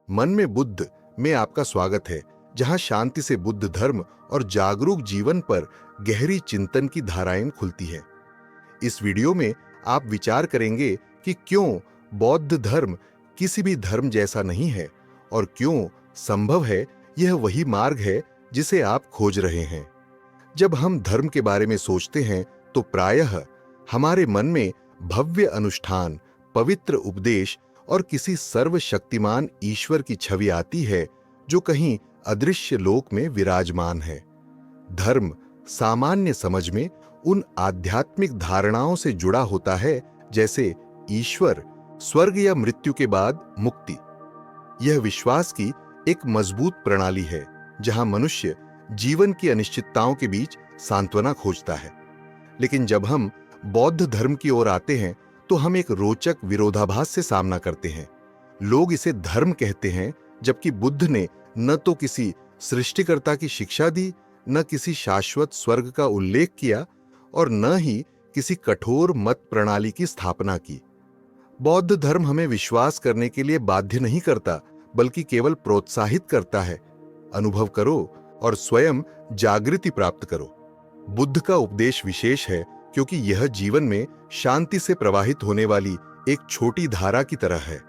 मन में बुद्ध में आपका स्वागत है, जहां शांति से बुद्ध धर्म और जागरूक जीवन पर गहरी चिंतन की धाराएं खुलती है। इस वीडियो में आप विचार करेंगे कि क्यों बौद्ध धर्म किसी भी धर्म जैसा नहीं है और क्यों संभव है यह वही मार्ग है जिसे आप खोज रहे हैं। जब हम धर्म के बारे में सोचते हैं तो प्रायः हमारे मन में भव्य अनुष्ठान, पवित्र उपदेश और किसी सर्वशक्तिमान ईश्वर की छवि आती है जो कहीं अदृश्य लोक में विराजमान है। धर्म सामान्य समझ में उन आध्यात्मिक धारणाओं से जुड़ा होता है जैसे ईश्वर, स्वर्ग या मृत्यु के बाद मुक्ति। यह विश्वास की एक मजबूत प्रणाली है जहां मनुष्य जीवन की अनिश्चितताओं के बीच सांत्वना खोजता है। लेकिन जब हम बौद्ध धर्म की ओर आते हैं तो हम एक रोचक विरोधाभास से सामना करते हैं। लोग इसे धर्म कहते हैं, जबकि बुद्ध ने न तो किसी सृष्टिकर्ता की शिक्षा दी, न किसी शाश्वत स्वर्ग का उल्लेख किया और न ही किसी कठोर मत प्रणाली की स्थापना की। बौद्ध धर्म हमें विश्वास करने के लिए बाध्य नहीं करता, बल्कि केवल प्रोत्साहित करता है। अनुभव करो और स्वयं जागृति प्राप्त करो। बुद्ध का उपदेश विशेष है क्योंकि यह जीवन में शांति से प्रवाहित होने वाली एक छोटी धारा की तरह है।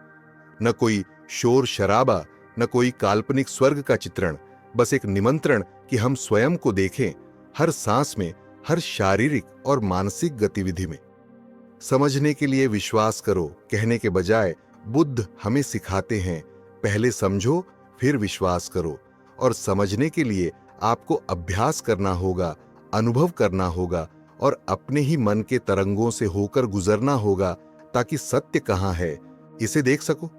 न कोई शोर शराबा, न कोई काल्पनिक स्वर्ग का चित्रण, बस एक निमंत्रण कि हम स्वयं को देखें, हर सांस में, हर शारीरिक और मानसिक गतिविधि में। समझने के लिए विश्वास करो कहने के बजाय बुद्ध हमें सिखाते हैं, पहले समझो फिर विश्वास करो। और समझने के लिए आपको अभ्यास करना होगा, अनुभव करना होगा और अपने ही मन के तरंगों से होकर गुजरना होगा ताकि सत्य कहाँ है इसे देख सको।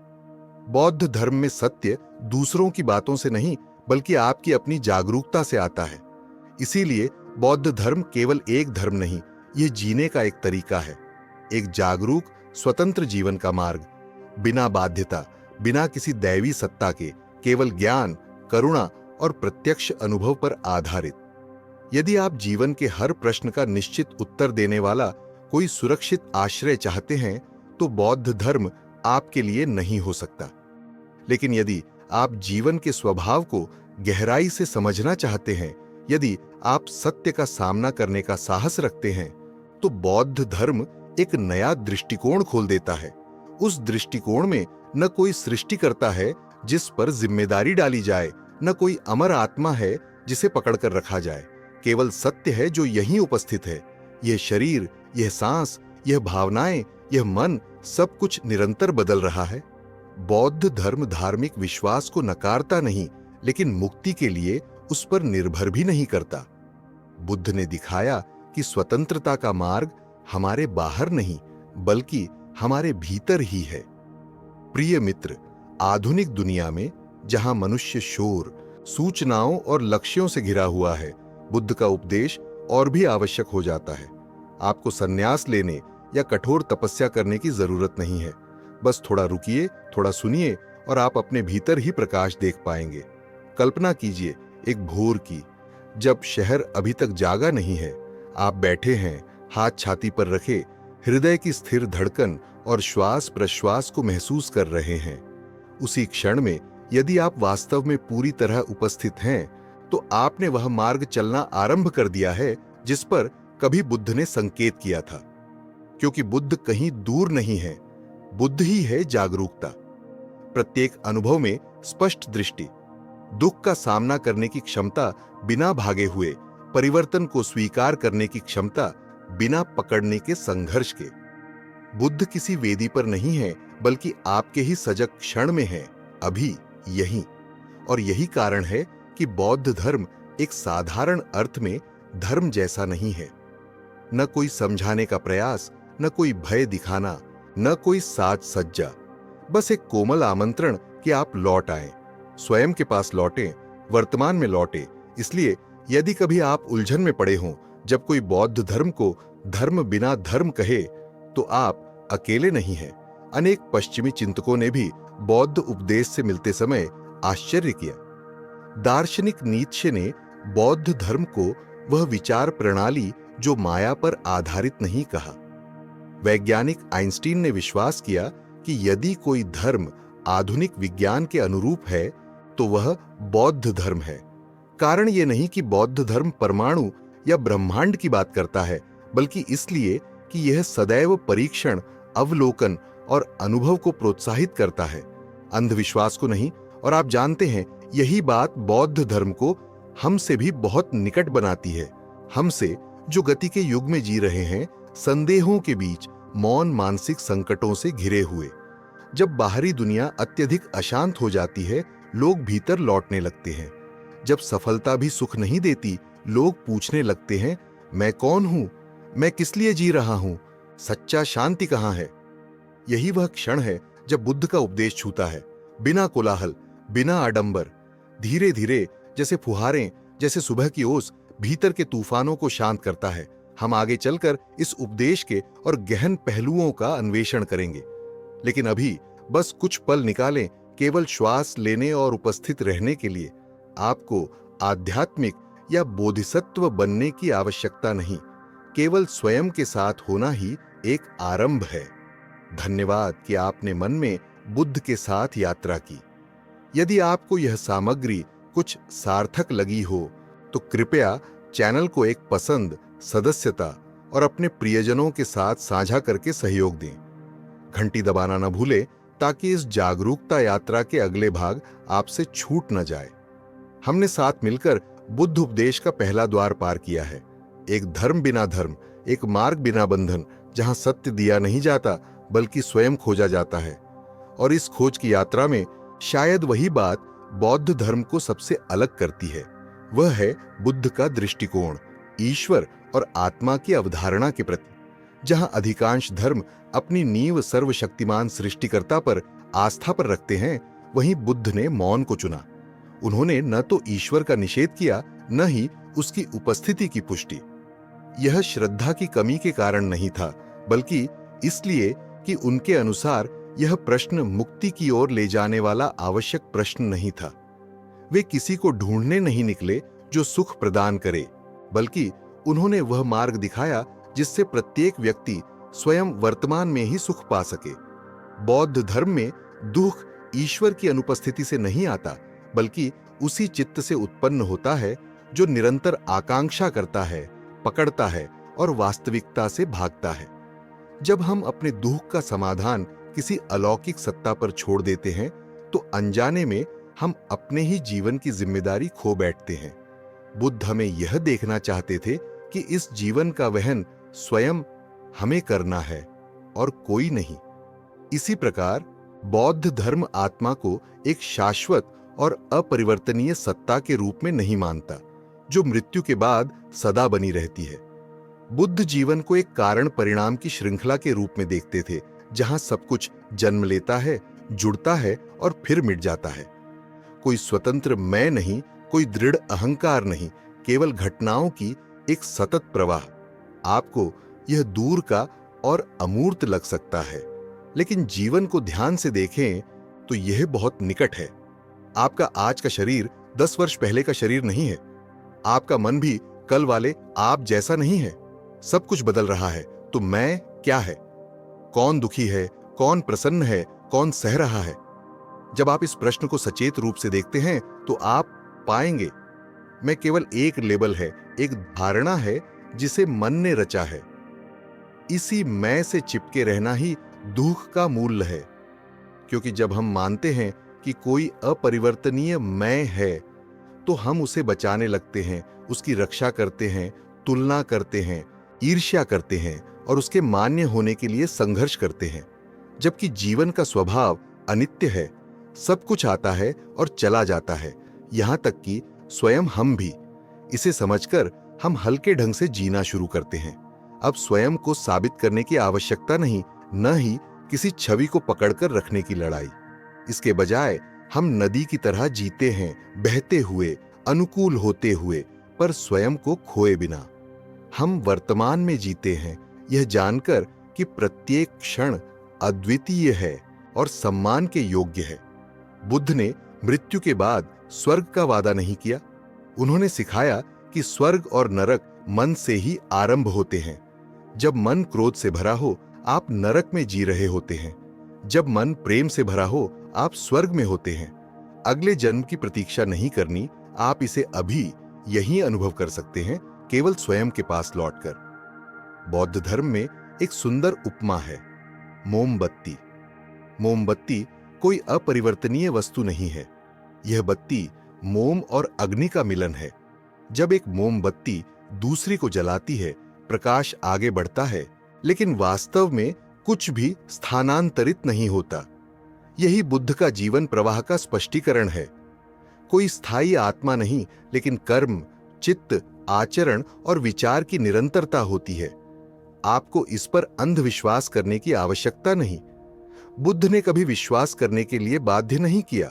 बौद्ध धर्म में सत्य दूसरों की बातों से नहीं, बल्कि आपकी अपनी जागरूकता से आता है। इसीलिए बौद्ध धर्म केवल एक धर्म नहीं, यह जीने का एक तरीका है, एक जागरूक स्वतंत्र जीवन का मार्ग, बिना बाध्यता, बिना किसी दैवी सत्ता के, केवल ज्ञान, करुणा और प्रत्यक्ष अनुभव पर आधारित। यदि आप जीवन के हर प्रश्न का निश्चित उत्तर देने वाला कोई सुरक्षित आश्रय चाहते हैं तो बौद्ध धर्म आपके लिए नहीं हो सकता। लेकिन यदि आप जीवन के स्वभाव को गहराई से समझना चाहते हैं, यदि आप सत्य का सामना करने का साहस रखते हैं, तो बौद्ध धर्म एक नया दृष्टिकोण खोल देता है। उस दृष्टिकोण में न कोई सृष्टिकर्ता है जिस पर जिम्मेदारी डाली जाए, न कोई अमर आत्मा है जिसे पकड़कर रखा जाए। केवल सत्य है जो यहीं उपस्थित है। यह शरीर, यह सांस, यह भावनाएं, यह मन, सब कुछ निरंतर बदल रहा है। बौद्ध धर्म धार्मिक विश्वास को नकारता नहीं, लेकिन मुक्ति के लिए उस पर निर्भर भी नहीं करता। बुद्ध ने दिखाया कि स्वतंत्रता का मार्ग हमारे बाहर नहीं, बल्कि हमारे भीतर ही है। प्रिय मित्र, आधुनिक दुनिया में जहां मनुष्य शोर, सूचनाओं और लक्ष्यों से घिरा हुआ है, बुद्ध का उपदेश और भी आवश्यक हो जाता है। आपको संन्यास लेने या कठोर तपस्या करने की जरूरत नहीं है। बस थोड़ा रुकिए, थोड़ा सुनिए और आप अपने भीतर ही प्रकाश देख पाएंगे। कल्पना कीजिए एक भोर की, जब शहर अभी तक जागा नहीं है। आप बैठे हैं, हाथ छाती पर रखे, हृदय की स्थिर धड़कन और श्वास प्रश्वास को महसूस कर रहे हैं। उसी क्षण में यदि आप वास्तव में पूरी तरह उपस्थित हैं, तो आपने वह मार्ग चलना आरंभ कर दिया है जिस पर कभी बुद्ध ने संकेत किया था। क्योंकि बुद्ध कहीं दूर नहीं है, बुद्ध ही है जागरूकता। प्रत्येक अनुभव में स्पष्ट दृष्टि, दुख का सामना करने की क्षमता बिना भागे हुए, परिवर्तन को स्वीकार करने की क्षमता बिना पकड़ने के संघर्ष के। बुद्ध किसी वेदी पर नहीं है, बल्कि आपके ही सजग क्षण में है, अभी यहीं। और यही कारण है कि बौद्ध धर्म एक साधारण अर्थ में धर्म जैसा नहीं है। न कोई समझाने का प्रयास, न कोई भय दिखाना, न कोई साज सज्जा, बस एक कोमल आमंत्रण कि आप लौट आएं, स्वयं के पास लौटें, वर्तमान में लौटें। इसलिए यदि कभी आप उलझन में पड़े हों, जब कोई बौद्ध धर्म को धर्म बिना धर्म कहे, तो आप अकेले नहीं हैं। अनेक पश्चिमी चिंतकों ने भी बौद्ध उपदेश से मिलते समय आश्चर्य किया। दार्शनिक नीत्शे ने बौद्ध धर्म को वह विचार प्रणाली जो माया पर आधारित नहीं कहा। वैज्ञानिक आइंस्टीन ने विश्वास किया कि यदि कोई धर्म आधुनिक विज्ञान के अनुरूप है तो वह बौद्ध धर्म है। कारण ये नहीं कि बौद्ध धर्म परमाणु या ब्रह्मांड की बात करता है, बल्कि इसलिए कि यह सदैव परीक्षण, अवलोकन और अनुभव को प्रोत्साहित करता है, अंधविश्वास को नहीं। और आप जानते हैं, यही बात बौद्ध धर्म को हमसे भी बहुत निकट बनाती है। हमसे जो गति के युग में जी रहे हैं, संदेहों के बीच, मौन मानसिक संकटों से घिरे हुए। जब बाहरी दुनिया अत्यधिक अशांत हो जाती है, लोग भीतर लौटने लगते हैं। जब सफलता भी सुख नहीं देती, लोग पूछने लगते हैं, मैं कौन हूं, मैं किस लिए जी रहा हूं, सच्चा शांति कहां है। यही वह क्षण है जब बुद्ध का उपदेश छूता है, बिना कोलाहल, बिना आडंबर, धीरे धीरे, जैसे फुहारें, जैसे सुबह की ओस भीतर के तूफानों को शांत करता है। हम आगे चलकर इस उपदेश के और गहन पहलुओं का अन्वेषण करेंगे, लेकिन अभी बस कुछ पल निकालें, केवल श्वास लेने और उपस्थित रहने के लिए। आपको आध्यात्मिक या बोधिसत्व बनने की आवश्यकता नहीं, केवल स्वयं के साथ होना ही एक आरंभ है। धन्यवाद कि आपने मन में बुद्ध के साथ यात्रा की। यदि आपको यह सामग्री कुछ सार्थक लगी हो तो कृपया चैनल को एक पसंद, सदस्यता और अपने प्रियजनों के साथ साझा करके सहयोग दें। घंटी दबाना न भूलें ताकि इस जागरूकता यात्रा के अगले भाग आपसे छूट न जाए। हमने साथ मिलकर बुद्ध उपदेश का पहला द्वार पार किया है। एक धर्म बिना धर्म, एक मार्ग बिना बंधन, जहां सत्य दिया नहीं जाता बल्कि स्वयं खोजा जाता है। और इस खोज की यात्रा में शायद वही बात बौद्ध धर्म को सबसे अलग करती है, वह है बुद्ध का दृष्टिकोण ईश्वर और आत्मा की अवधारणा के प्रति। जहां अधिकांश धर्म अपनी नींव सर्वशक्तिमान सृष्टिकर्ता पर आस्था पर रखते हैं, वहीं बुद्ध ने मौन को चुना। उन्होंने न तो ईश्वर का निषेध किया, न ही उसकी उपस्थिति की पुष्टि। यह श्रद्धा की कमी के कारण नहीं था, बल्कि इसलिए कि उनके अनुसार यह प्रश्न मुक्ति की ओर ले जाने वाला आवश्यक प्रश्न नहीं था। वे किसी को ढूंढने नहीं निकले जो सुख प्रदान करे, बल्कि उन्होंने वह मार्ग दिखाया जिससे प्रत्येक व्यक्ति स्वयं वर्तमान में ही सुख पा सके। बौद्ध धर्म में दुख ईश्वर की अनुपस्थिति से नहीं आता, बल्कि उसी चित्त से उत्पन्न होता है जो निरंतर आकांक्षा करता है, पकड़ता है और वास्तविकता से भागता है। जब हम अपने दुख का समाधान किसी अलौकिक सत्ता पर छोड़ देते हैं, तो अनजाने में हम अपने ही जीवन की जिम्मेदारी खो बैठते हैं। बुद्ध हमें यह देखना चाहते थे कि इस जीवन का वहन स्वयं हमें करना है और कोई नहीं। इसी प्रकार बौद्ध धर्म आत्मा को एक शाश्वत और अपरिवर्तनीय सत्ता के रूप में नहीं मानता, जो मृत्यु के बाद सदा बनी रहती है। बुद्ध जीवन को एक कारण परिणाम की श्रृंखला के रूप में देखते थे, जहां सब कुछ जन्म लेता है, जुड़ता है और फिर मिट जाता है। कोई स्वतंत्र मैं नहीं, कोई दृढ़ अहंकार नहीं, केवल घटनाओं की एक सतत प्रवाह। आपको यह दूर का और अमूर्त लग सकता है, लेकिन जीवन को ध्यान से देखें तो यह बहुत निकट है। आपका आज का शरीर 10 वर्ष पहले का शरीर नहीं है। आपका मन भी कल वाले आप जैसा नहीं है। सब कुछ बदल रहा है। तो मैं क्या है? कौन दुखी है, कौन प्रसन्न है, कौन सह रहा है? जब आप इस प्रश्न को सचेत रूप से देखते हैं तो आप पाएंगे, मैं केवल एक लेबल है, एक धारणा है जिसे मन ने रचा है। इसी मैं से चिपके रहना ही दुख का मूल है, क्योंकि जब हम मानते हैं कि कोई अपरिवर्तनीय मैं है, तो हम उसे बचाने लगते हैं, उसकी रक्षा करते हैं, तुलना करते हैं, ईर्ष्या करते हैं और उसके मान्य होने के लिए संघर्ष करते हैं। जबकि जीवन का स्वभाव अनित्य है, सब कुछ आता है और चला जाता है, यहां तक कि स्वयं हम भी। इसे समझकर हम हल्के ढंग से जीना शुरू करते हैं। अब स्वयं को साबित करने की आवश्यकता नहीं, न ही किसी छवि को पकड़कर रखने की लड़ाई। इसके बजाय हम नदी की तरह जीते हैं, बहते हुए, अनुकूल होते हुए, पर स्वयं को खोए बिना। हम वर्तमान में जीते हैं, यह जानकर कि प्रत्येक क्षण अद्वितीय है और सम्मान के योग्य है। बुद्ध ने मृत्यु के बाद स्वर्ग का वादा नहीं किया। उन्होंने सिखाया कि स्वर्ग और नरक मन से ही आरंभ होते हैं। जब मन क्रोध से भरा हो, आप नरक में जी रहे होते हैं। जब मन प्रेम से भरा हो, आप स्वर्ग में होते हैं। अगले जन्म की प्रतीक्षा नहीं करनी, आप इसे अभी यहीं अनुभव कर सकते हैं, केवल स्वयं के पास लौटकर। बौद्ध धर्म में एक सुंदर उपमा है, मोमबत्ती। मोमबत्ती कोई अपरिवर्तनीय वस्तु नहीं है। यह बत्ती मोम और अग्नि का मिलन है। जब एक मोमबत्ती दूसरी को जलाती है, प्रकाश आगे बढ़ता है, लेकिन वास्तव में कुछ भी स्थानांतरित नहीं होता। यही बुद्ध का जीवन प्रवाह का स्पष्टीकरण है। कोई स्थायी आत्मा नहीं, लेकिन कर्म, चित्त, आचरण और विचार की निरंतरता होती है। आपको इस पर अंधविश्वास करने की आवश्यकता नहीं। बुद्ध ने कभी विश्वास करने के लिए बाध्य नहीं किया।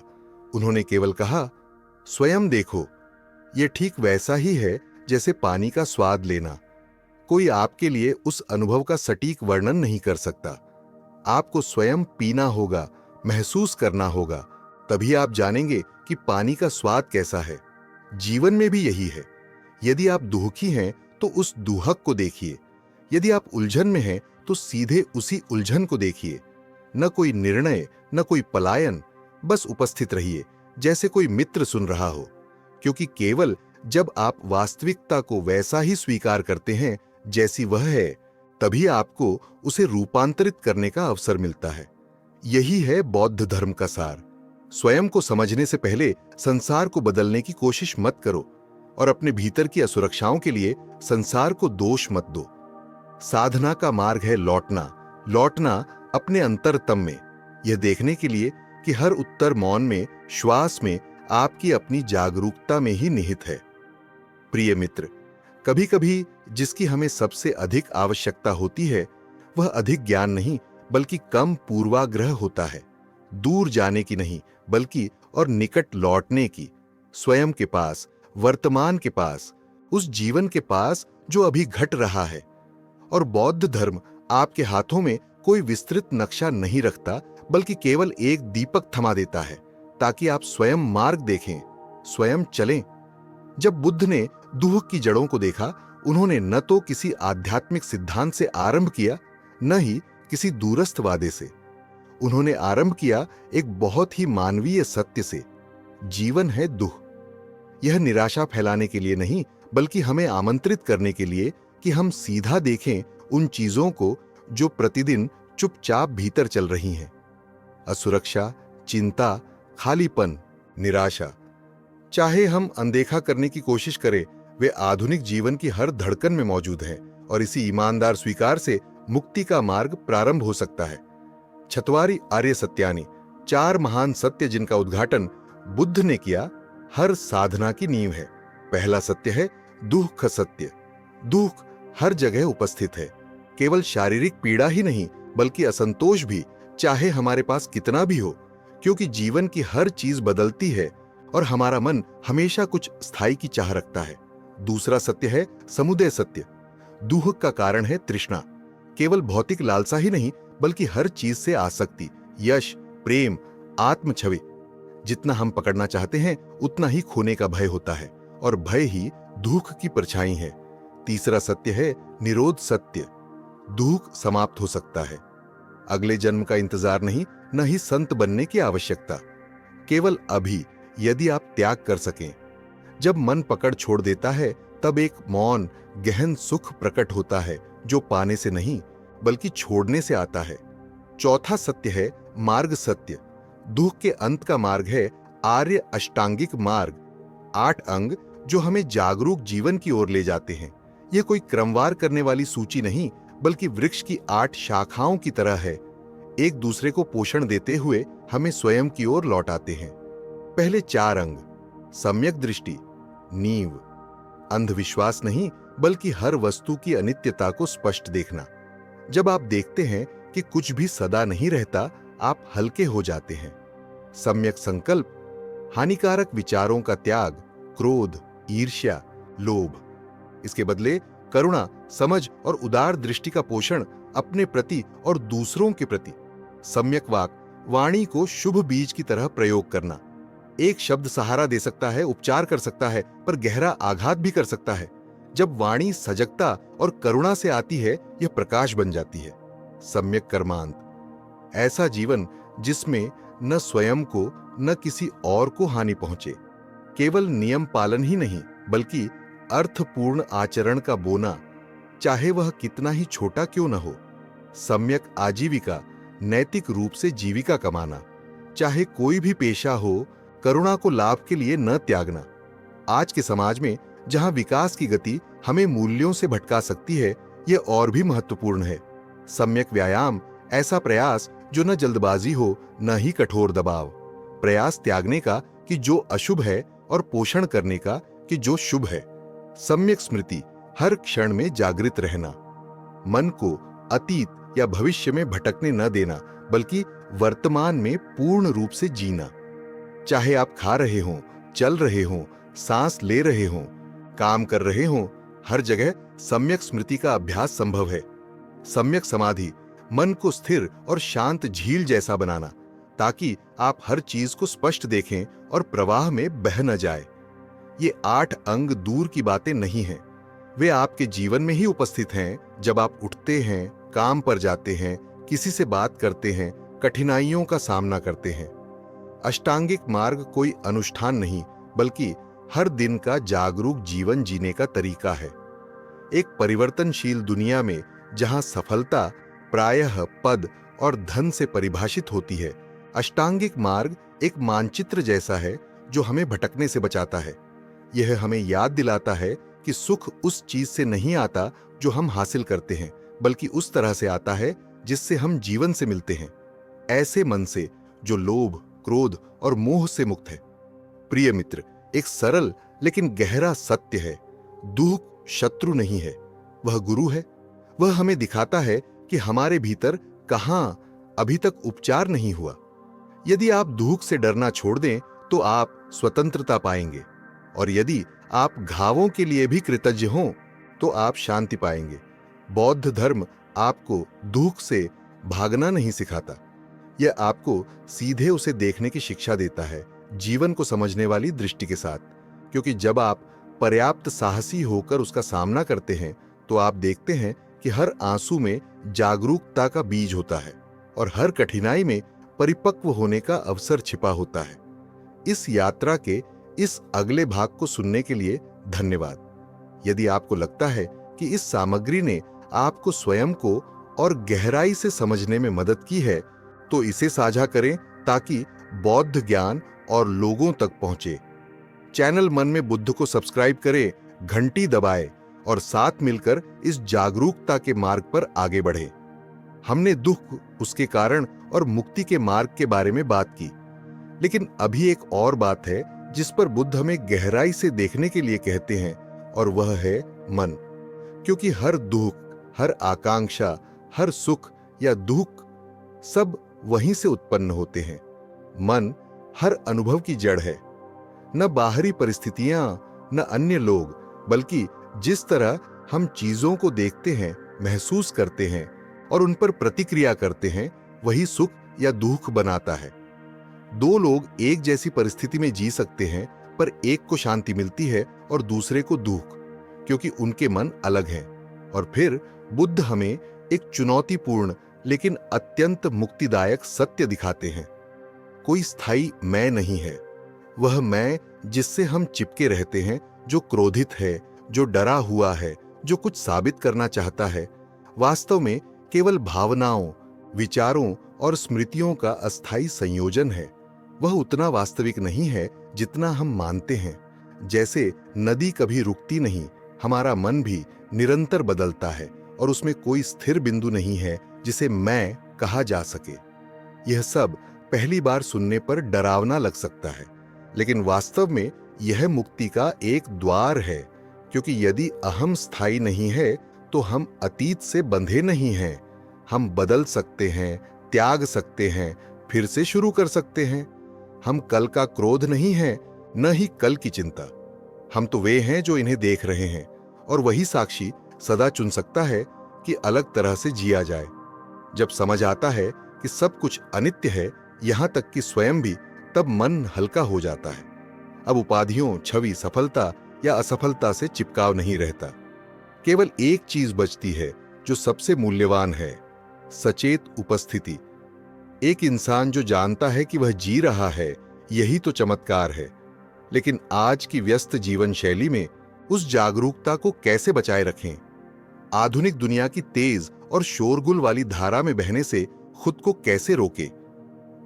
उन्होंने केवल कहा, स्वयं देखो। यह ठीक वैसा ही है जैसे पानी का स्वाद लेना। कोई आपके लिए उस अनुभव का सटीक वर्णन नहीं कर सकता। आपको स्वयं पीना होगा, महसूस करना होगा, तभी आप जानेंगे कि पानी का स्वाद कैसा है। जीवन में भी यही है। यदि आप दुखी हैं तो उस दुहक को देखिए। यदि आप उलझन में हैं तो सीधे उसी उलझन को देखिए। न कोई निर्णय, न कोई पलायन, बस उपस्थित रहिए, जैसे कोई मित्र सुन रहा हो। क्योंकि केवल जब आप वास्तविकता को वैसा ही स्वीकार करते हैं जैसी वह है, तभी आपको उसे रूपांतरित करने का अवसर मिलता है। यही है बौद्ध धर्म का सार। स्वयं को समझने से पहले संसार को बदलने की कोशिश मत करो, और अपने भीतर की असुरक्षाओं के लिए संसार को दोष मत दो। साधना का मार्ग है लौटना, लौटना अपने अंतरतम में, यह देखने के लिए कि हर उत्तर मौन में, श्वास में, आपकी अपनी जागरूकता में ही निहित है। प्रिय मित्र, कभी कभी जिसकी हमें सबसे अधिक आवश्यकता होती है, वह अधिक ज्ञान नहीं बल्कि कम पूर्वाग्रह होता है। दूर जाने की नहीं बल्कि और निकट लौटने की, स्वयं के पास, वर्तमान के पास, उस जीवन के पास जो अभी घट रहा है। और बौद्ध धर्म आपके हाथों में कोई विस्तृत नक्शा नहीं रखता, बल्कि केवल एक दीपक थमा देता है, ताकि आप स्वयं मार्ग देखें, स्वयं चलें। जब बुद्ध ने दुख की जड़ों को देखा, उन्होंने न तो किसी आध्यात्मिक सिद्धांत से आरंभ किया, न ही किसी दूरस्थ वादे से। उन्होंने आरंभ किया एक बहुत ही मानवीय सत्य से। जीवन है दुख। यह निराशा फैलाने के लिए नहीं, बल्कि हमें आमंत्रित करने के लिए कि हम सीधा देखें उन चीजों को जो प्रतिदिन चुपचाप भीतर चल रही हैं। असुरक्षा, चिंता, खालीपन, निराशा। चाहे हम अनदेखा करने की कोशिश करें, वे आधुनिक जीवन की हर धड़कन में मौजूद हैं, और इसी ईमानदार स्वीकार से मुक्ति का मार्ग प्रारंभ हो सकता है। चत्वारि आर्य सत्यानि, 4 महान सत्य जिनका उद्घाटन बुद्ध ने किया, हर साधना की नींव है। पहला सत्य है दुख सत्य। दुख हर जगह उपस्थित है। केवल शारीरिक पीड़ा ही नहीं, बल्कि असंतोष भी, चाहे हमारे पास कितना भी हो, क्योंकि जीवन की हर चीज बदलती है और हमारा मन हमेशा कुछ स्थायी की चाह रखता है। दूसरा सत्य है समुदय सत्य। दुख का कारण है तृष्णा। केवल भौतिक लालसा ही नहीं, बल्कि हर चीज से आसक्ति, यश, प्रेम, आत्मछवि। जितना हम पकड़ना चाहते हैं, उतना ही खोने का भय होता है, और भय ही दुख की परछाई है। तीसरा सत्य है निरोध सत्य। दुख समाप्त हो सकता है। अगले जन्म का इंतजार नहीं, न ही संत बनने की आवश्यकता। केवल अभी, यदि आप त्याग कर सकें। जब मन पकड़ छोड़ देता है, तब एक मौन, गहन सुख प्रकट होता है, जो पाने से नहीं बल्कि छोड़ने से आता है। चौथा सत्य है मार्ग सत्य। दुख के अंत का मार्ग है आर्य अष्टांगिक मार्ग। 8 अंग जो हमें जागरूक जीवन की ओर ले जाते हैं। यह कोई क्रमवार करने वाली सूची नहीं, बल्कि वृक्ष की 8 शाखाओं की तरह है, एक दूसरे को पोषण देते हुए हमें स्वयं की ओर लौटाते हैं। पहले 4 अंग, सम्यक दृष्टि, नींव, अंधविश्वास नहीं बल्कि हर वस्तु की अनित्यता को स्पष्ट देखना। जब आप देखते हैं कि कुछ भी सदा नहीं रहता, आप हल्के हो जाते हैं। सम्यक संकल्प, हानिकारक विचारों का त्याग, क्रोध, ईर्ष्या, लोभ। इसके बदले करुणा, समझ और उदार दृष्टि का पोषण अपने प्रति और दूसरों के प्रति। सम्यक वाक, वाणी को शुभ बीज की तरह प्रयोग करना। एक शब्द सहारा दे सकता है, उपचार कर सकता है, पर गहरा आघात भी कर सकता है। जब वाणी सजगता और करुणा से आती है, यह प्रकाश बन जाती है। सम्यक कर्मांत, ऐसा जीवन जिसमें न स्वयं को न किसी और को हानि पहुंचे। केवल नियम पालन ही नहीं बल्कि अर्थपूर्ण आचरण का बोना, चाहे वह कितना ही छोटा क्यों न हो। सम्यक आजीविका, नैतिक रूप से जीविका कमाना, चाहे कोई भी पेशा हो, करुणा को लाभ के लिए न त्यागना। आज के समाज में जहां विकास की गति हमें मूल्यों से भटका सकती है, यह और भी महत्वपूर्ण है। सम्यक व्यायाम ऐसा प्रयास जो न जल्दबाजी हो न ही कठोर दबाव, प्रयास त्यागने का कि जो अशुभ है और पोषण करने का कि जो शुभ है। सम्यक स्मृति, हर क्षण में जागृत रहना, मन को अतीत या भविष्य में भटकने न देना बल्कि वर्तमान में पूर्ण रूप से जीना। चाहे आप खा रहे हों, चल रहे हों, सांस ले रहे हों, काम कर रहे हों, हर जगह सम्यक स्मृति का अभ्यास संभव है। सम्यक समाधि, मन को स्थिर और शांत झील जैसा बनाना, ताकि आप हर चीज को स्पष्ट देखें और प्रवाह में बह न जाए। ये 8 अंग दूर की बातें नहीं हैं, वे आपके जीवन में ही उपस्थित हैं। जब आप उठते हैं, काम पर जाते हैं, किसी से बात करते हैं, कठिनाइयों का सामना करते हैं। अष्टांगिक मार्ग कोई अनुष्ठान नहीं बल्कि हर दिन का जागरूक जीवन जीने का तरीका है। एक परिवर्तनशील दुनिया में जहां सफलता प्रायः पद और धन से परिभाषित होती है, अष्टांगिक मार्ग एक मानचित्र जैसा है जो हमें भटकने से बचाता है। यह हमें याद दिलाता है कि सुख उस चीज से नहीं आता जो हम हासिल करते हैं, बल्कि उस तरह से आता है जिससे हम जीवन से मिलते हैं, ऐसे मन से जो लोभ, क्रोध और मोह से मुक्त है। प्रिय मित्र, एक सरल लेकिन गहरा सत्य है, दुख शत्रु नहीं है, वह गुरु है। वह हमें दिखाता है कि हमारे भीतर कहां अभी तक उपचार नहीं हुआ। यदि आप दुख से डरना छोड़ दें तो आप स्वतंत्रता पाएंगे, और यदि आप घावों के लिए भी कृतज्ञ हों तो आप शांति पाएंगे। बौद्ध धर्म आपको दुख से भागना नहीं सिखाता, यह आपको सीधे उसे देखने की शिक्षा देता है, जीवन को समझने वाली दृष्टि के साथ। क्योंकि जब आप पर्याप्त साहसी होकर उसका सामना करते हैं तो आप देखते हैं कि हर आंसू में जागरूकता का बीज होता है और हर कठिनाई में परिपक्व होने का अवसर छिपा होता है। इस यात्रा के इस अगले भाग को सुनने के लिए धन्यवाद। यदि आपको लगता है कि इस सामग्री ने आपको स्वयं को और गहराई से समझने में मदद की है तो इसे साझा करें ताकि बौद्ध ज्ञान और लोगों तक पहुंचे। चैनल मन में बुद्ध को सब्सक्राइब करें, घंटी दबाएं और साथ मिलकर इस जागरूकता के मार्ग पर आगे बढ़ें। हमने दुख, उसके कारण और मुक्ति के मार्ग के बारे में बात की, लेकिन अभी एक और बात है जिस पर बुद्ध हमें गहराई से देखने के लिए कहते हैं, और वह है मन। क्योंकि हर दुख, हर आकांक्षा, हर सुख या दुख सब वहीं से उत्पन्न होते हैं। मन हर अनुभव की जड़ है, न बाहरी परिस्थितियां, न अन्य लोग, बल्कि जिस तरह हम चीजों को देखते हैं, महसूस करते हैं और उन पर प्रतिक्रिया करते हैं, वही सुख या दुख बनाता है। 2 लोग एक जैसी परिस्थिति में जी सकते हैं, पर एक को शांति मिलती है और दूसरे को दुख, क्योंकि उनके मन अलग हैं। और फिर बुद्ध हमें एक चुनौतीपूर्ण लेकिन अत्यंत मुक्तिदायक सत्य दिखाते हैं। कोई स्थायी मैं नहीं है, वह मैं जिससे हम चिपके रहते हैं, जो क्रोधित है, जो डरा हुआ है, जो कुछ साबित करना चाहता है, वास्तव में केवल भावनाओं, विचारों और स्मृतियों का अस्थायी संयोजन है। वह उतना वास्तविक नहीं है जितना हम मानते हैं। जैसे नदी कभी रुकती नहीं, हमारा मन भी निरंतर बदलता है और उसमें कोई स्थिर बिंदु नहीं है जिसे मैं कहा जा सके। यह सब पहली बार सुनने पर डरावना लग सकता है, लेकिन वास्तव में यह मुक्ति का एक द्वार है। क्योंकि यदि अहम स्थायी नहीं है तो हम अतीत से बंधे नहीं हैं। हम बदल सकते हैं, त्याग सकते हैं, फिर से शुरू कर सकते हैं। हम कल का क्रोध नहीं है, न ही कल की चिंता। हम तो वे हैं जो इन्हें देख रहे हैं, और वही साक्षी सदा चुन सकता है कि अलग तरह से जिया जाए। जब समझ आता है कि सब कुछ अनित्य है, यहां तक कि स्वयं भी, तब मन हल्का हो जाता है। अब उपाधियों, छवि, सफलता या असफलता से चिपकाव नहीं रहता। केवल एक चीज बचती है जो सबसे मूल्यवान है, सचेत उपस्थिति। एक इंसान जो जानता है कि वह जी रहा है, यही तो चमत्कार है। लेकिन आज की व्यस्त जीवन शैली में उस जागरूकता को कैसे बचाए रखें? आधुनिक दुनिया की तेज और शोरगुल वाली धारा में बहने से खुद को कैसे रोकें?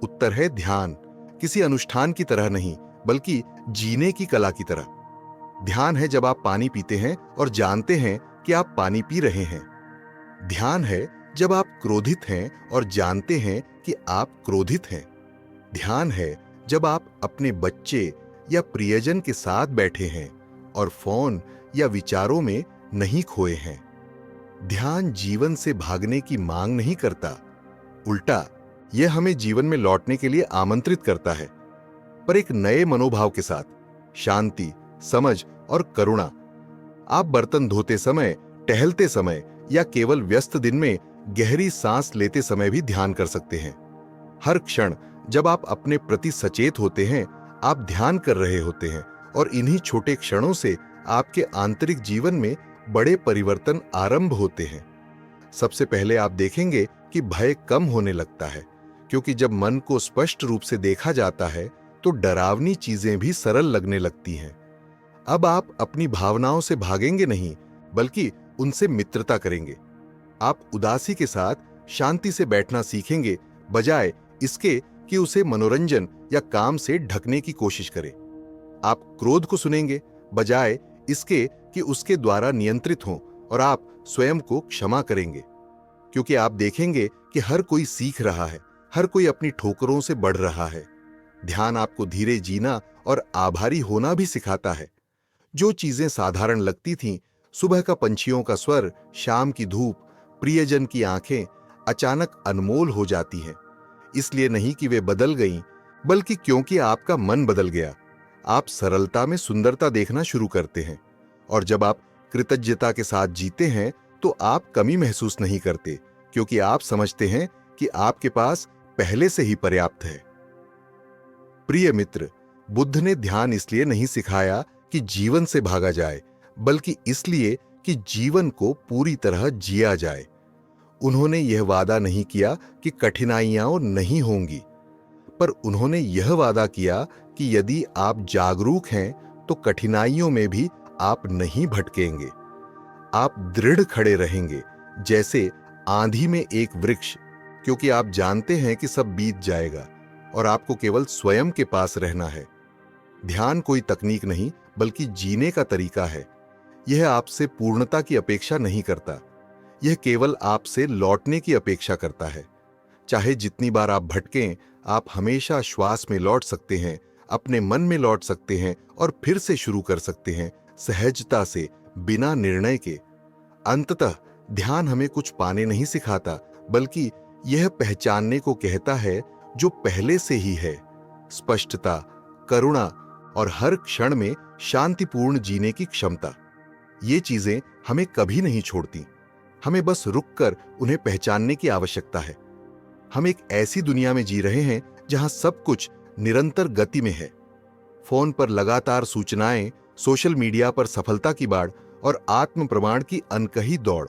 उत्तर है ध्यान। किसी अनुष्ठान की तरह नहीं, बल्कि जीने की कला की तरह। ध्यान है जब आप पानी पीते हैं और जानते हैं कि आप पानी पी रहे हैं। ध्यान है जब आप क्रोधित हैं और जानते हैं कि आप क्रोधित हैं। ध्यान है जब आप अपने बच्चे या प्रियजन के साथ बैठे हैं और फोन या विचारों में नहीं खोए हैं। ध्यान जीवन से भागने की मांग नहीं करता, उल्टा यह हमें जीवन में लौटने के लिए आमंत्रित करता है, पर एक नए मनोभाव के साथ, शांति, समझ और करुणा। आप बर्तन धोते समय, टहलते समय या केवल व्यस्त दिन में गहरी सांस लेते समय भी ध्यान कर सकते हैं। हर क्षण जब आप अपने प्रति सचेत होते हैं, आप ध्यान कर रहे होते हैं और इन्हीं छोटे क्षणों से आपके आंतरिक जीवन में बड़े परिवर्तन आरंभ होते हैं। सबसे पहले आप देखेंगे कि भय कम होने लगता है, क्योंकि जब मन को स्पष्ट रूप से देखा जाता है तो डरावनी चीजें भी सरल लगने लगती हैं। अब आप अपनी भावनाओं से भागेंगे नहीं, बल्कि उनसे मित्रता करेंगे। आप उदासी के साथ शांति से बैठना सीखेंगे, बजाय इसके कि उसे मनोरंजन या काम से ढकने की कोशिश करें। आप क्रोध को सुनेंगे, बजाय इसके कि उसके द्वारा नियंत्रित हों, और आप स्वयं को क्षमा करेंगे, क्योंकि आप देखेंगे कि हर कोई सीख रहा है, हर कोई अपनी ठोकरों से बढ़ रहा है। ध्यान आपको धीरे जीना और आभारी होना भी सिखाता है। जो चीजें साधारण लगती थीं, सुबह का पंछियों का स्वर, शाम की धूप, प्रियजन की आंखें, अचानक अनमोल हो जाती हैं। इसलिए नहीं कि वे बदल गईं, बल्कि क्योंकि आपका मन बदल गया। आप सरलता में सुंदरता देखना शुरू करते हैं, और जब आप कृतज्ञता के साथ जीते हैं तो आप कमी महसूस नहीं करते, क्योंकि आप समझते हैं कि आपके पास पहले से ही पर्याप्त है। प्रिय मित्र, बुद्ध ने ध्यान इसलिए नहीं सिखाया कि जीवन से भागा जाए, बल्कि इसलिए कि जीवन को पूरी तरह जिया जाए। उन्होंने यह वादा नहीं किया कि कठिनाइयां नहीं होंगी, पर उन्होंने यह वादा किया कि यदि आप जागरूक हैं तो कठिनाइयों में भी आप नहीं भटकेंगे। आप दृढ़ खड़े रहेंगे, जैसे आंधी में एक वृक्ष, क्योंकि आप जानते हैं कि सब बीत जाएगा और आपको केवल स्वयं के पास रहना है। ध्यान कोई तकनीक नहीं, बल्कि जीने का तरीका है। यह आपसे पूर्णता की अपेक्षा नहीं करता, यह केवल आपसे लौटने की अपेक्षा करता है। चाहे जितनी बार आप भटकें, आप हमेशा श्वास में लौट सकते हैं, अपने मन में लौट सकते हैं और फिर से शुरू कर सकते हैं, सहजता से, बिना निर्णय के। अंततः ध्यान हमें कुछ पाने नहीं सिखाता, बल्कि यह पहचानने को कहता है जो पहले से ही है। स्पष्टता, करुणा और हर क्षण में शांतिपूर्ण जीने की क्षमता। ये चीजें हमें कभी नहीं छोड़ती, हमें बस रुककर उन्हें पहचानने की आवश्यकता है। हम एक ऐसी दुनिया में जी रहे हैं जहां सब कुछ निरंतर गति में है। फोन पर लगातार सूचनाएं, सोशल मीडिया पर सफलता की बाढ़ और आत्म प्रमाण की अनकही दौड़।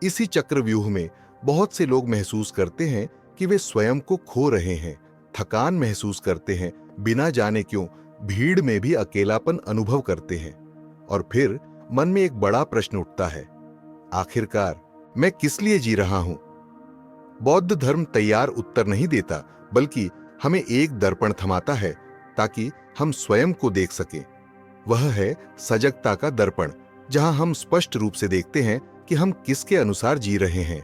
इसी चक्रव्यूह में बहुत से लोग महसूस करते हैं कि वे स्वयं को खो रहे हैं, थकान महसूस करते हैं, बिना जाने क्यों भीड़ में भी अकेलापन अनुभव करते हैं। और फिर मन में एक बड़ा प्रश्न उठता है, आखिरकार मैं किस लिए जी रहा हूं? बौद्ध धर्म तैयार उत्तर नहीं देता, बल्कि हमें एक दर्पण थमाता है ताकि हम स्वयं को देख सकें। वह है सजगता का दर्पण, जहां हम स्पष्ट रूप से देखते हैं कि हम किसके अनुसार जी रहे हैं,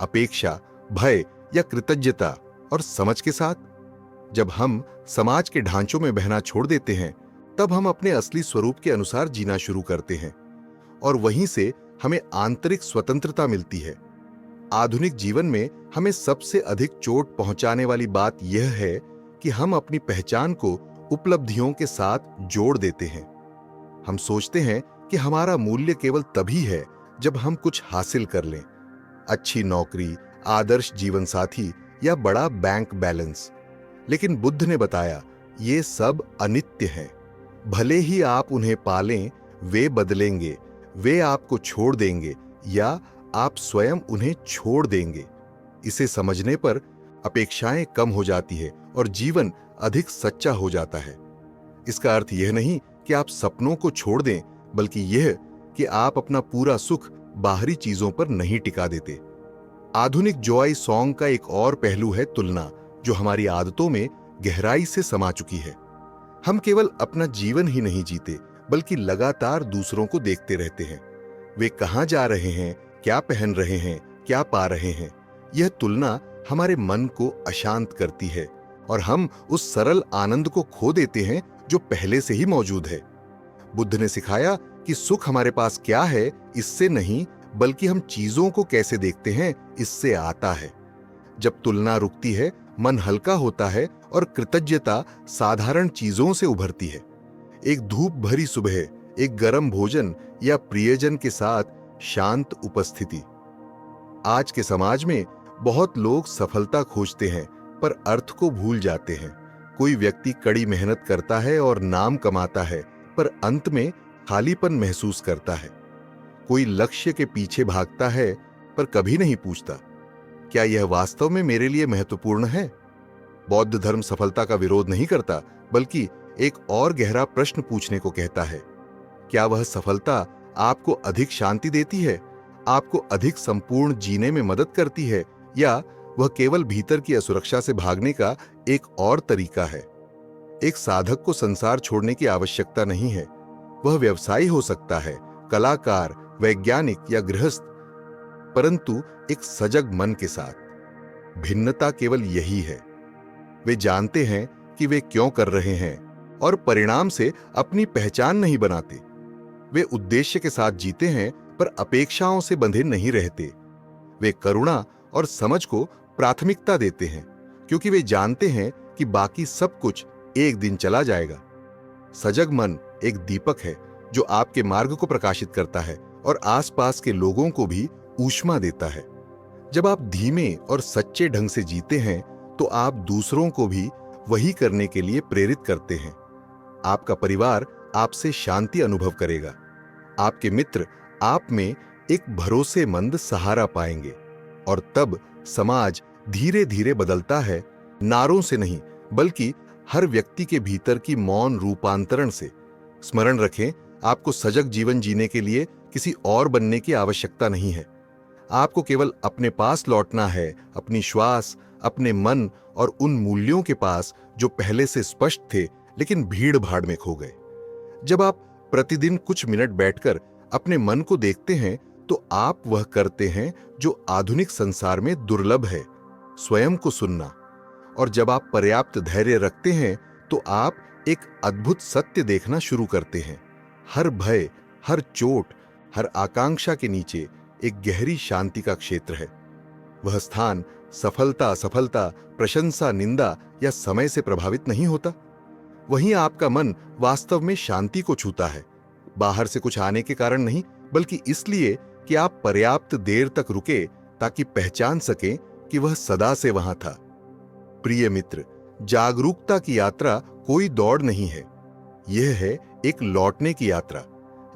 अपेक्षा, भय या कृतज्ञता और समझ के साथ। जब हम समाज के ढांचों में बहना छोड़ देते हैं, तब हम अपने असली स्वरूप के अनुसार जीना शुरू करते हैं, और वहीं से हमें आंतरिक स्वतंत्रता मिलती है। आधुनिक जीवन में हमें सबसे अधिक चोट पहुंचाने वाली बात यह है कि हम अपनी पहचान को उपलब्धियों के साथ जोड़ देते हैं। हम सोचते हैं कि हमारा मूल्य केवल तभी है जब हम कुछ हासिल कर लें, अच्छी नौकरी, आदर्श जीवन साथी या बड़ा बैंक बैलेंस। लेकिन बुद्ध ने बताया, ये सब अनित्य हैं। भले ही आप उन्हें पालें, वे बदलेंगे, वे आपको छोड़ देंगे या आप स्वयं उन्हें छोड़ देंगे। इसे समझने पर अपेक्षाएं कम हो जाती है और जीवन अधिक सच्चा हो जाता है। इसका अर्थ यह नहीं कि आप सपनों को छोड़ दें, बल्कि यह कि आप अपना पूरा सुख बाहरी चीजों पर नहीं टिका देते। आधुनिक जॉय सॉन्ग का एक और पहलू है तुलना, जो हमारी आदतों में गहराई से समा चुकी है। हम केवल अपना जीवन ही नहीं जीते, बल्कि लगातार दूसरों को देखते रहते हैं। वे कहां जा रहे हैं, क्या पहन रहे हैं, क्या पा रहे हैं। यह तुलना हमारे मन को अशांत करती है और हम उस सरल आनंद को खो देते हैं जो पहले से ही मौजूद है। बुद्ध ने सिखाया कि सुख हमारे पास क्या है इससे नहीं, बल्कि हम चीजों को कैसे देखते हैं इससे आता है। जब तुलना रुकती है, मन हल्का होता है और कृतज्ञता साधारण चीजों से उभरती है। एक धूप भरी सुबह, एक गर्म भोजन या प्रियजन के साथ शांत उपस्थिति। आज के समाज में बहुत लोग सफलता खोजते हैं पर अर्थ को भूल जाते हैं। कोई व्यक्ति कड़ी मेहनत करता है और नाम कमाता है, पर अंत में खालीपन महसूस करता है। कोई लक्ष्य के पीछे भागता है पर कभी नहीं पूछता, क्या यह वास्तव में मेरे लिए महत्वपूर्ण है? बौद्ध धर्म सफलता का विरोध नहीं करता, बल्कि एक और गहरा प्रश्न पूछने को कहता है। क्या वह सफलता आपको अधिक शांति देती है, आपको अधिक संपूर्ण जीने में मदद करती है, या वह केवल भीतर की असुरक्षा से भागने का एक और तरीका है? एक साधक को संसार छोड़ने की आवश्यकता नहीं है। वह व्यवसायी हो सकता है, कलाकार, वैज्ञानिक या गृहस्थ, परंतु एक सजग मन के साथ। भिन्नता केवल यही है, वे जानते हैं कि वे क्यों कर रहे हैं और परिणाम से अपनी पहचान नहीं बनाते। वे उद्देश्य के साथ जीते हैं पर अपेक्षाओं से बंधे नहीं रहते। वे करुणा और समझ को प्राथमिकता देते हैं, क्योंकि वे जानते हैं कि बाकी सब कुछ एक दिन चला जाएगा। सजग मन एक दीपक है जो आपके मार्ग को प्रकाशित करता है और आसपास के लोगों को भी ऊष्मा देता है। जब आप धीमे और सच्चे ढंग से जीते हैं तो आप दूसरों को भी वही करने के लिए प्रेरित करते हैं। आपका परिवार आपसे शांति अनुभव करेगा। आपके मित्र आप में एक भरोसेमंद सहारा पाएंगे और तब समाज धीरे धीरे बदलता है, नारों से नहीं, बल्कि हर व्यक्ति के भीतर की मौन रूपांतरण से। स्मरण रखें, आपको सजग जीवन जीने के लिए किसी और बनने की आवश्यकता नहीं है। आपको केवल अपने पास लौटना है, अपनी श्वास, अपने मन और उन मूल्यों के पास जो पहले से स्पष्ट थे लेकिन भीड़ भाड़ में खो गए। जब आप प्रतिदिन कुछ मिनट बैठकर अपने मन को देखते हैं तो आप वह करते हैं जो आधुनिक संसार में दुर्लभ है, स्वयं को सुनना। और जब आप पर्याप्त धैर्य रखते हैं तो आप एक अद्भुत सत्य देखना शुरू करते हैं। हर भय, हर चोट, हर आकांक्षा के नीचे एक गहरी शांति का क्षेत्र है। वह स्थान सफलता, असफलता, प्रशंसा, निंदा या समय से प्रभावित नहीं होता। वहीं आपका मन वास्तव में शांति को छूता है, बाहर से कुछ आने के कारण नहीं, बल्कि इसलिए कि आप पर्याप्त देर तक रुके ताकि पहचान सकें कि वह सदा से वहां था। प्रिय मित्र, जागरूकता की यात्रा कोई दौड़ नहीं है, यह है एक लौटने की यात्रा,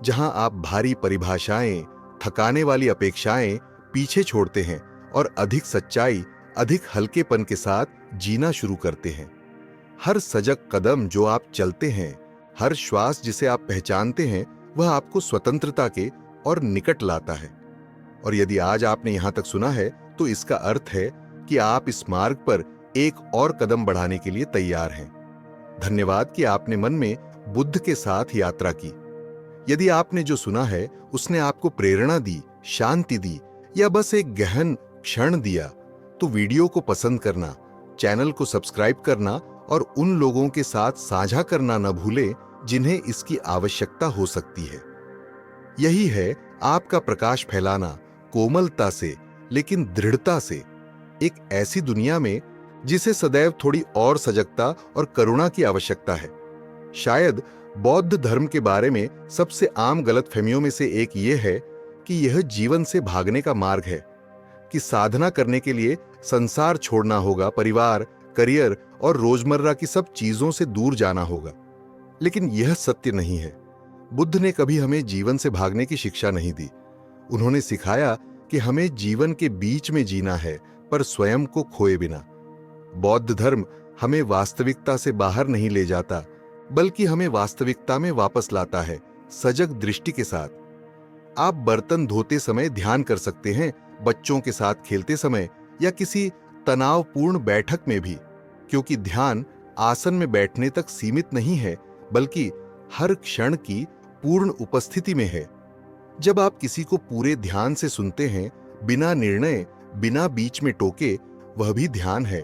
जहां आप भारी परिभाषाएं, थकाने वाली अपेक्षाएं पीछे छोड़ते हैं और अधिक सच्चाई, अधिक हल्केपन के साथ जीना शुरू करते हैं। हर सजग कदम जो आप चलते हैं, हर श्वास जिसे आप पहचानते हैं, वह आपको स्वतंत्रता के और निकट लाता है। और यदि आज आपने यहां तक सुना है तो इसका अर्थ है कि आप इस मार्ग पर एक और कदम बढ़ाने के लिए तैयार हैं। धन्यवाद कि आपने मन में बुद्ध के साथ यात्रा की। यदि आपने जो सुना है उसने आपको प्रेरणा दी, शांति दी या बस एक गहन क्षण दिया, तो वीडियो को पसंद करना, चैनल को सब्सक्राइब करना और उन लोगों के साथ साझा करना न भूलें जिन्हें इसकी आवश्यकता हो सकती है। यही है आपका प्रकाश फैलाना, कोमलता से लेकिन दृढ़ता से, एक ऐसी दुनिया में जिसे सदैव थोड़ी और सजगता और करुणा की आवश्यकता है। शायद बौद्ध धर्म के बारे में सबसे आम गलतफहमियों में से एक यह है कि यह जीवन से भागने का मार्ग है, कि साधना करने के लिए संसार छोड़ना होगा, परिवार, करियर और रोजमर्रा की सब चीजों से दूर जाना होगा। लेकिन यह सत्य नहीं है। बुद्ध ने कभी हमें जीवन से भागने की शिक्षा नहीं दी। उन्होंने सिखाया कि हमें जीवन के बीच में जीना है, पर स्वयं को खोए बिना। बौद्ध धर्म हमें वास्तविकता से बाहर नहीं ले जाता, बल्कि हमें वास्तविकता में वापस लाता है, सजग दृष्टि के साथ। आप बर्तन धोते समय ध्यान कर सकते हैं, बच्चों के साथ खेलते समय या किसी तनावपूर्ण बैठक में भी, क्योंकि ध्यान आसन में बैठने तक सीमित नहीं है, बल्कि हर क्षण की पूर्ण उपस्थिति में है। जब आप किसी को पूरे ध्यान से सुनते हैं, बिना निर्णय, बिना बीच में टोके, वह भी ध्यान है।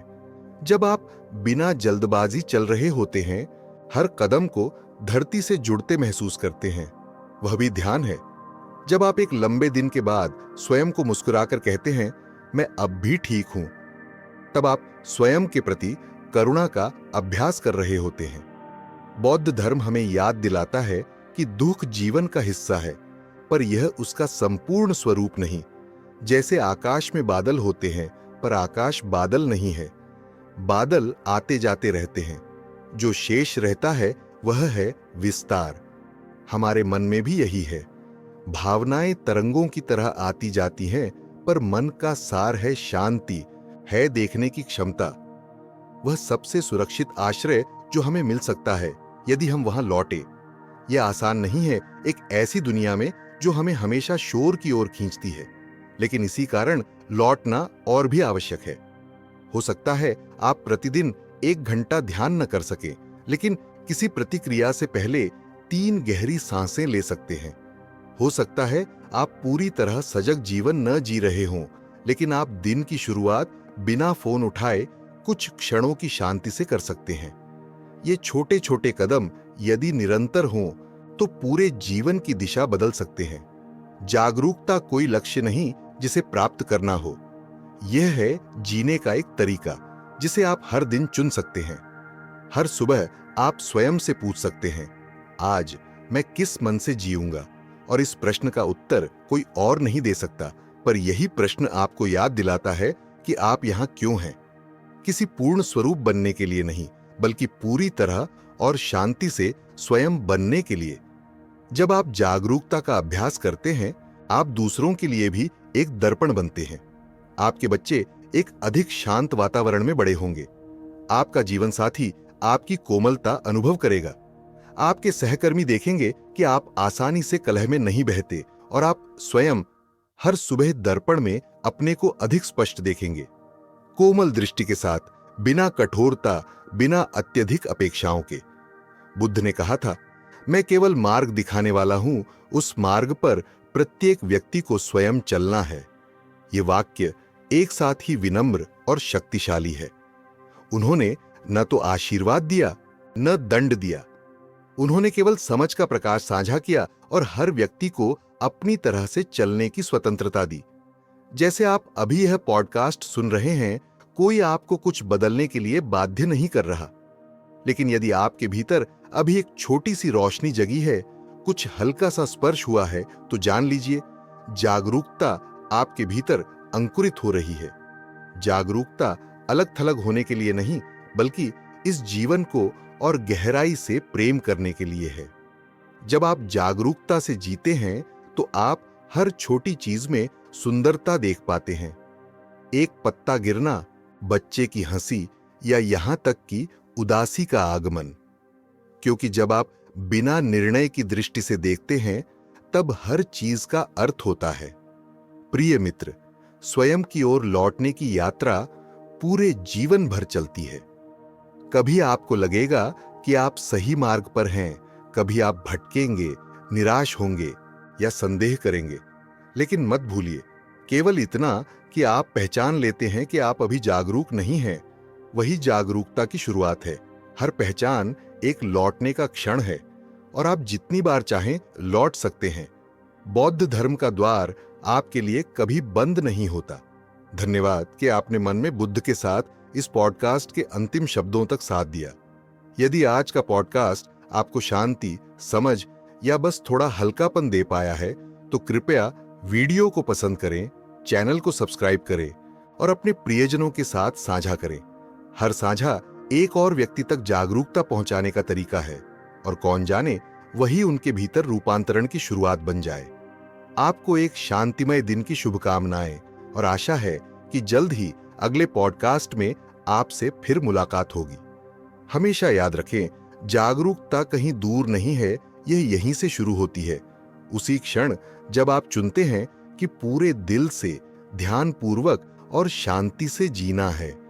जब आप बिना जल्दबाजी चल रहे होते हैं, हर कदम को धरती से जुड़ते महसूस करते हैं, वह भी ध्यान है। जब आप एक लंबे दिन के बाद स्वयं को मुस्कुराकर कहते हैं, मैं अब भी ठीक हूं, तब आप स्वयं के प्रति करुणा का अभ्यास कर रहे होते हैं। बौद्ध धर्म हमें याद दिलाता है कि दुख जीवन का हिस्सा है, पर यह उसका संपूर्ण स्वरूप नहीं। जैसे आकाश में बादल होते हैं, पर आकाश बादल नहीं है। बादल आते जाते रहते हैं, जो शेष रहता है वह है विस्तार। हमारे मन में भी यही है। भावनाएं तरंगों की तरह आती जाती हैं, पर मन का सार है शांति, है देखने की क्षमता। वह सबसे सुरक्षित आश्रय जो हमें मिल सकता है, यदि हम वहां लौटे। यह आसान नहीं है, एक ऐसी दुनिया में जो हमें हमेशा शोर की ओर खींचती है, लेकिन इसी कारण लौटना और भी आवश्यक है। हो सकता है आप प्रतिदिन 1 घंटा ध्यान न कर सके, लेकिन किसी प्रतिक्रिया से पहले 3 गहरी सांसें ले सकते हैं। हो सकता है आप पूरी तरह सजग जीवन न जी रहे हों, लेकिन आप दिन की शुरुआत बिना फोन उठाए कुछ क्षणों की शांति से कर सकते हैं। ये छोटे छोटे कदम यदि निरंतर हों तो पूरे जीवन की दिशा बदल सकते हैं। जागरूकता कोई लक्ष्य नहीं जिसे प्राप्त करना हो, यह है जीने का एक तरीका जिसे आप हर दिन चुन सकते हैं। हर सुबह आप स्वयं से पूछ सकते हैं, आज मैं किस मन से जीऊंगा? और इस प्रश्न का उत्तर कोई और नहीं दे सकता, पर यही प्रश्न आपको याद दिलाता है कि आप यहां क्यों हैं। किसी पूर्ण स्वरूप बनने के लिए नहीं, बल्कि पूरी तरह और शांति से स्वयं बनने के लिए। जब आप जागरूकता का अभ्यास करते हैं, आप दूसरों के लिए भी एक दर्पण बनते हैं। आपके बच्चे एक अधिक शांत वातावरण में बड़े होंगे। आपका जीवन साथी आपकी कोमलता अनुभव करेगा। आपके सहकर्मी देखेंगे कि आप आसानी से कलह में नहीं बहते, और आप स्वयं हर सुबह दर्पण में अपने को अधिक स्पष्ट देखेंगे, कोमल दृष्टि के साथ, बिना कठोरता, बिना अत्यधिक अपेक्षाओं के। बुद्ध ने कहा था, मैं केवल मार्ग दिखाने वाला हूं, उस मार्ग पर प्रत्येक व्यक्ति को स्वयं चलना है। ये वाक्य एक साथ ही विनम्र और शक्तिशाली है। उन्होंने न तो आशीर्वाद दिया, न दंड दिया। उन्होंने केवल समझ का प्रकाश साझा किया और हर व्यक्ति को अपनी तरह से चलने की स्वतंत्रता दी। जैसे आप अभी यह पॉडकास्ट सुन रहे हैं, कोई आपको कुछ बदलने के लिए बाध्य नहीं कर रहा, लेकिन यदि आपके भीतर अभी एक छोटी सी रोशनी जगी है, कुछ हल्का सा स्पर्श हुआ है, तो जान लीजिए जागरूकता आपके भीतर अंकुरित हो रही है। जागरूकता अलग थलग होने के लिए नहीं, बल्कि इस जीवन को और गहराई से प्रेम करने के लिए है। जब आप जागरूकता से जीते हैं, तो आप हर छोटी चीज में सुंदरता देख पाते हैं। एक पत्ता गिरना, बच्चे की हंसी, या यहां तक कि उदासी का आगमन। क्योंकि जब आप बिना निर्णय की दृष्टि से देखते हैं, तब हर चीज का अर्थ होता है। प्रिय मित्र, स्वयं की ओर लौटने की यात्रा पूरे जीवन भर चलती है। कभी आपको लगेगा कि आप सही मार्ग पर हैं, कभी आप भटकेंगे, निराश होंगे या संदेह करेंगे, लेकिन मत भूलिए, केवल इतना कि आप पहचान लेते हैं कि आप अभी जागरूक नहीं हैं, वही जागरूकता की शुरुआत है। हर पहचान एक लौटने का क्षण है, और आप जितनी बार चाहें लौट सकते हैं। बौद्ध धर्म का द्वार आपके लिए कभी बंद नहीं होता। धन्यवाद कि आपने मन में बुद्ध के साथ इस पॉडकास्ट के अंतिम शब्दों तक साथ दिया। यदि आज का पॉडकास्ट आपको शांति, समझ या बस थोड़ा हल्कापन दे पाया है, तो कृपया वीडियो को पसंद करें, चैनल को सब्सक्राइब करें और अपने प्रियजनों के साथ साझा करें। हर साझा एक और व्यक्ति तक जागरूकता पहुंचाने का तरीका है, और कौन जाने वही उनके भीतर रूपांतरण की शुरुआत बन जाए। आपको एक शांतिमय दिन की शुभकामनाएं, और आशा है कि जल्द ही अगले पॉडकास्ट में आपसे फिर मुलाकात होगी। हमेशा याद रखें, जागरूकता कहीं दूर नहीं है, यह यहीं से शुरू होती है। उसी क्षण जब आप चुनते हैं कि पूरे दिल से, ध्यानपूर्वक और शांति से जीना है।